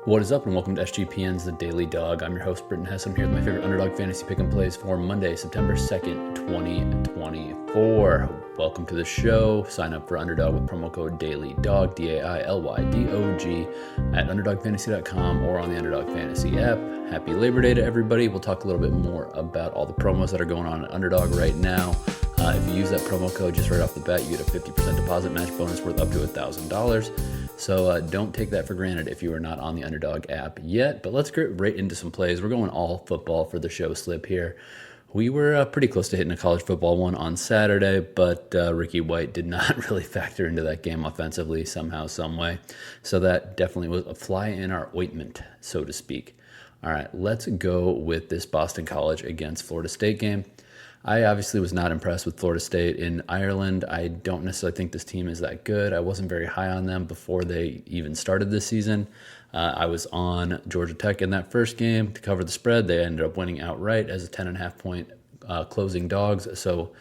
What is up, and welcome to SGPN's The Daily Dog. I'm your host, Britton Hess. I'm here with my favorite Underdog fantasy pick and plays for Monday, September 2nd, 2024. Welcome to the show. Sign up for Underdog with promo code DAILYDOG, DAILYDOG, at UnderdogFantasy.com or on the Underdog Fantasy app. Happy Labor Day to everybody. We'll talk a little bit more about all the promos that are going on at Underdog right now. If you use that promo code just right off the bat, you get a 50% deposit match bonus worth up to $1,000. So don't take that for granted if you are not on the Underdog app yet. But let's get right into some plays. We're going all football for the show slip here. We were pretty close to hitting a college football one on Saturday, but Ricky White did not really factor into that game offensively somehow, some way. So that definitely was a fly in our ointment, so to speak. All right, let's go with this Boston College against Florida State game. I obviously was not impressed with Florida State in Ireland. I don't necessarily think this team is that good. I wasn't very high on them before they even started this season. I was on Georgia Tech in that first game to cover the spread. They ended up winning outright as a 10.5 point closing dogs. So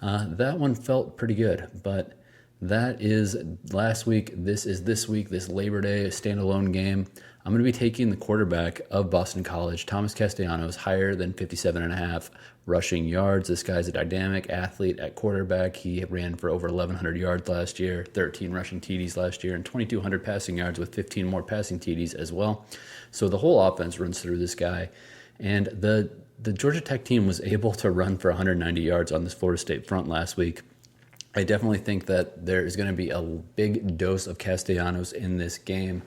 that one felt pretty good. But that is last week. This is this week, this Labor Day standalone game. I'm going to be taking the quarterback of Boston College, Thomas Castellanos, higher than 57.5 rushing yards. This guy's a dynamic athlete at quarterback. He ran for over 1,100 yards last year, 13 rushing TDs last year, and 2,200 passing yards with 15 more passing TDs as well. So the whole offense runs through this guy. And the Georgia Tech team was able to run for 190 yards on this Florida State front last week. I definitely think that there is going to be a big dose of Castellanos in this game.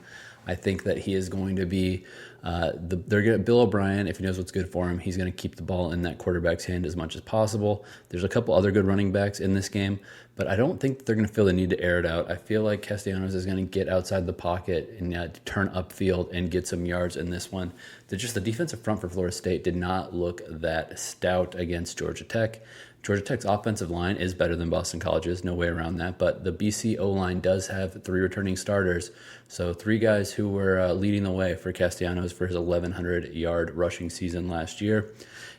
I think that he is going to be, Bill O'Brien, if he knows what's good for him, he's going to keep the ball in that quarterback's hand as much as possible. There's a couple other good running backs in this game, but I don't think they're going to feel the need to air it out. I feel like Castellanos is going to get outside the pocket and turn upfield and get some yards in this one. The defensive front for Florida State did not look that stout against Georgia Tech. Georgia Tech's offensive line is better than Boston College's, no way around that, but the BC O-line does have 3 returning starters, so 3 guys who were leading the way for Castellanos for his 1,100-yard rushing season last year.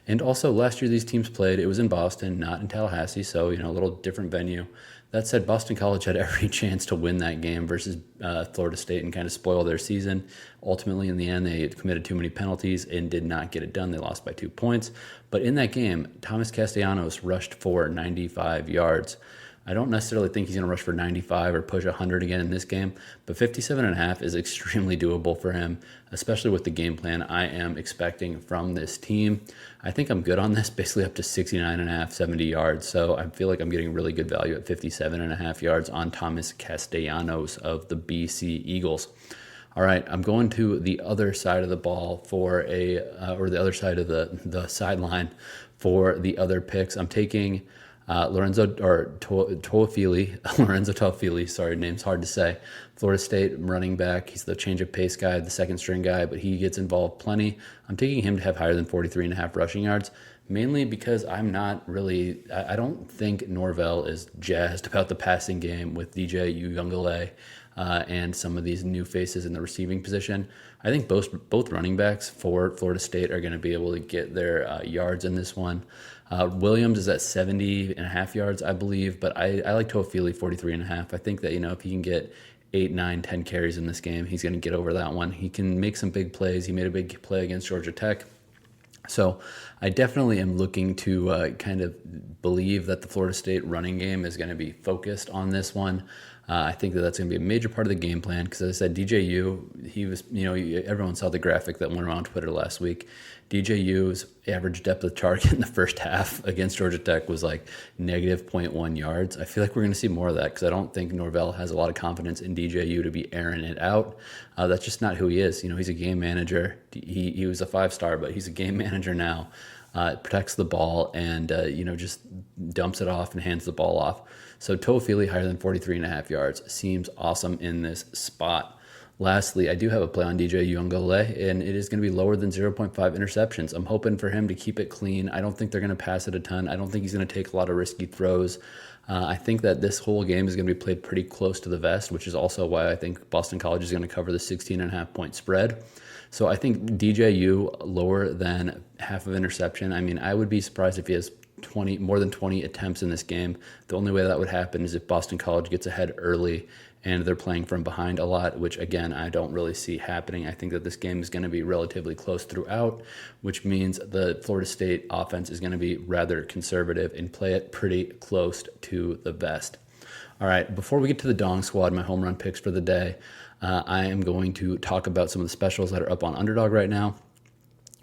And also, last year these teams played, it was in Boston, not in Tallahassee, so, a little different venue. That said, Boston College had every chance to win that game versus Florida State and kind of spoil their season. Ultimately, in the end, they committed too many penalties and did not get it done. They lost by 2 points. But in that game, Thomas Castellanos rushed for 95 yards. I don't necessarily think he's going to rush for 95 or push 100 again in this game, but 57.5 is extremely doable for him, especially with the game plan I am expecting from this team. I think I'm good on this, basically up to 69.5, 70 yards, so I feel like I'm getting really good value at 57.5 yards on Thomas Castellanos of the BC Eagles. All right, I'm going to the other side of the ball for or the other side of the sideline for the other picks. I'm taking Lawrance Toafili, sorry, name's hard to say. Florida State running back. He's the change of pace guy, the second string guy, but he gets involved plenty. I'm taking him to have higher than 43.5 rushing yards, mainly because I don't think Norvell is jazzed about the passing game with DJ Uiagalelei and some of these new faces in the receiving position. I think both running backs for Florida State are going to be able to get their yards in this one. Williams is at 70.5 yards, I believe, but I like Toafili 43.5. I think that, if he can get 8, 9, 10 carries in this game, he's going to get over that one. He can make some big plays. He made a big play against Georgia Tech. So I definitely am looking to kind of believe that the Florida State running game is going to be focused on this one. I think that that's going to be a major part of the game plan because, as I said, DJ U, he was, everyone saw the graphic that went around Twitter last week. DJ U's average depth of target in the first half against Georgia Tech was like negative 0.1 yards. I feel like we're going to see more of that because I don't think Norvell has a lot of confidence in DJ U to be airing it out. That's just not who he is. He's a game manager. He was a 5-star, but he's a game manager now. Protects the ball and, just dumps it off and hands the ball off. So Toafili higher than 43.5 yards seems awesome in this spot. Lastly, I do have a play on DJ Uiagalelei, and it is going to be lower than 0.5 interceptions. I'm hoping for him to keep it clean. I don't think they're going to pass it a ton. I don't think he's going to take a lot of risky throws. I think that this whole game is going to be played pretty close to the vest, which is also why I think Boston College is going to cover the 16.5 point spread. So I think DJU lower than half of interception. I mean, I would be surprised if he has more than 20 attempts in this game. The only way that would happen is if Boston College gets ahead early and they're playing from behind a lot, which again, I don't really see happening. I think that this game is going to be relatively close throughout, which means the Florida State offense is going to be rather conservative and play it pretty close to the vest. All right, before we get to the Dong Squad, my home run picks for the day, I am going to talk about some of the specials that are up on Underdog right now.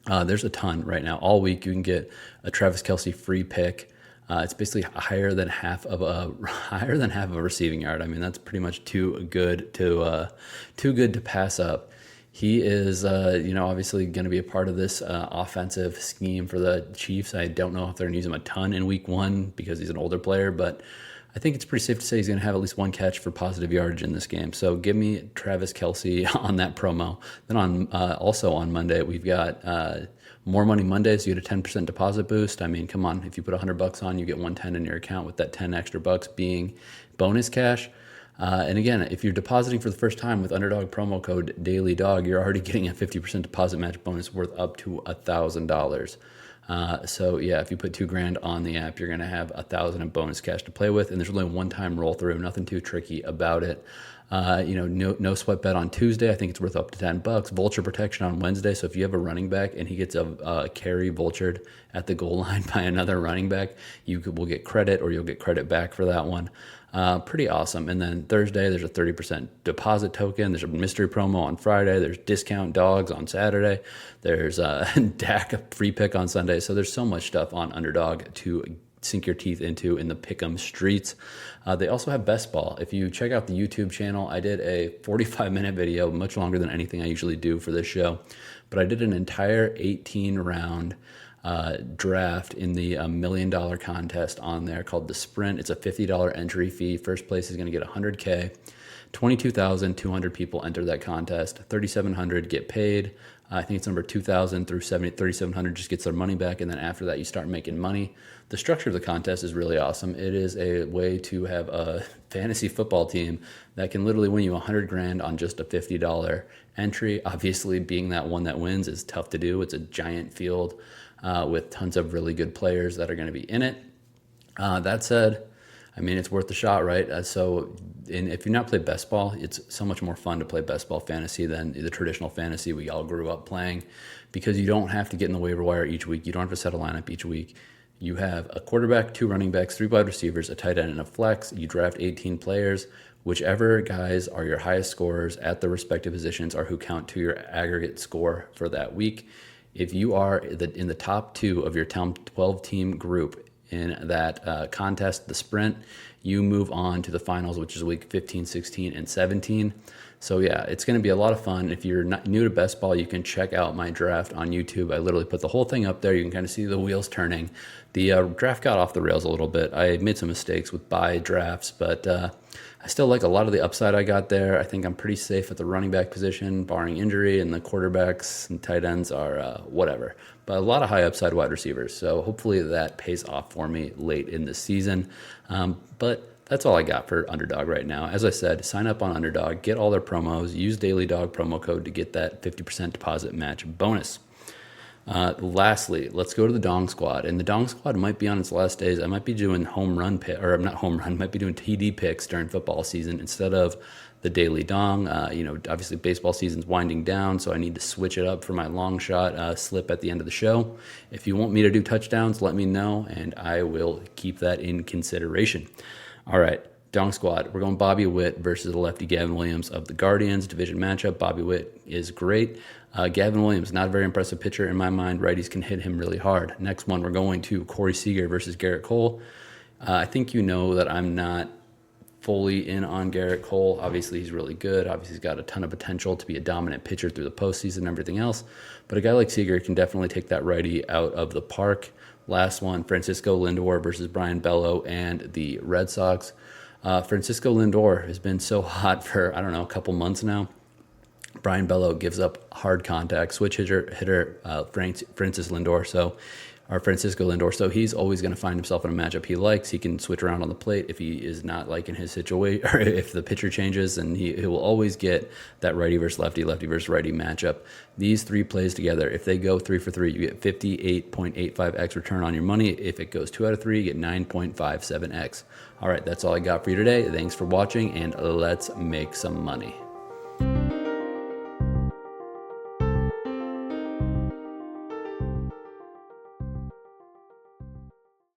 There's a ton right now. All week you can get a Travis Kelce free pick. It's basically higher than half of a receiving yard. I mean, that's pretty much too good to pass up. He is, obviously going to be a part of this offensive scheme for the Chiefs. I don't know if they're going to use him a ton in week 1 because he's an older player, but I think it's pretty safe to say he's going to have at least one catch for positive yardage in this game. So give me Travis Kelce on that promo. Then also on Monday, we've got More Money Mondays. You get a 10% deposit boost. I mean, come on. If you put $100 on, you get $110 in your account, with that 10 extra bucks being bonus cash. And again, if you're depositing for the first time with Underdog promo code DailyDog, you're already getting a 50% deposit match bonus worth up to $1,000. So yeah, if you put $2,000 on the app, you're going to have $1,000 in bonus cash to play with. And there's only one time roll through, nothing too tricky about it. No sweat bet on Tuesday. I think it's worth up to $10. Vulture protection on Wednesday. So if you have a running back and he gets a carry vultured at the goal line by another running back, will get credit, or you'll get credit back for that one. Pretty awesome. And then Thursday, there's a 30% deposit token. There's a mystery promo on Friday. There's discount dogs on Saturday. There's a Dak free pick on Sunday. So there's so much stuff on Underdog to sink your teeth into in the pick'em streets. They also have best ball. If you check out the YouTube channel, I did a 45-minute video, much longer than anything I usually do for this show, but I did an entire 18-round draft in the $1 million contest on there called the Sprint. It's a $50 entry fee. First place is going to get $100K. 22,200 people enter that contest. 3,700 get paid. I think it's number 2,000 through 3,700 just gets their money back, and then after that you start making money. The structure of the contest is really awesome. It is a way to have a fantasy football team that can literally win you $100,000 on just a $50 entry. Obviously, being that one that wins is tough to do. It's a giant field with tons of really good players that are going to be in it. That said, I mean, it's worth the shot, right? If you've not played best ball, it's so much more fun to play best ball fantasy than the traditional fantasy we all grew up playing, because you don't have to get in the waiver wire each week. You don't have to set a lineup each week. You have a quarterback, 2 running backs, 3 wide receivers, a tight end, and a flex. You draft 18 players. Whichever guys are your highest scorers at the respective positions are who count to your aggregate score for that week. If you are in the top 2 of your 12-team group in that contest, the Sprint, you move on to the finals, which is week 15, 16, and 17. So yeah, it's going to be a lot of fun. If you're not new to best ball, you can check out my draft on YouTube. I literally put the whole thing up there. You can kind of see the wheels turning. The draft got off the rails a little bit. I made some mistakes with buy drafts, but I still like a lot of the upside I got there. I think I'm pretty safe at the running back position, barring injury, and the quarterbacks and tight ends are whatever. But a lot of high upside wide receivers. So hopefully that pays off for me late in the season. But that's all I got for Underdog right now. As I said, sign up on Underdog, get all their promos, use DailyDog promo code to get that 50% deposit match bonus. Lastly, let's go to the Dong Squad. And the Dong Squad might be on its last days. I might be doing might be doing TD picks during football season instead of the Daily Dong. Obviously baseball season's winding down, so I need to switch it up for my long shot slip at the end of the show. If you want me to do touchdowns, let me know, and I will keep that in consideration. All right, Dong Squad. We're going Bobby Witt versus the lefty Gavin Williams of the Guardians. Division matchup. Bobby Witt is great. Gavin Williams, not a very impressive pitcher in my mind. Righties can hit him really hard. Next one, we're going to Corey Seager versus Garrett Cole. I think you know that I'm not fully in on Garrett Cole. Obviously, he's really good. Obviously, he's got a ton of potential to be a dominant pitcher through the postseason and everything else. But a guy like Seager can definitely take that righty out of the park. Last one, Francisco Lindor versus Brian Bello and the Red Sox. Francisco Lindor has been so hot for, a couple months now. Brian Bello gives up hard contact, switch hitter Francis Lindor. So Our Francisco Lindor. So he's always going to find himself in a matchup he likes. He can switch around on the plate if he is not liking his situation, or if the pitcher changes, and he will always get that righty versus lefty, lefty versus righty matchup. These three plays together, if they go 3 for 3, you get 58.85x return on your money. If it goes 2 out of 3, you get 9.57x. All right, that's all I got for you today. Thanks for watching, and let's make some money.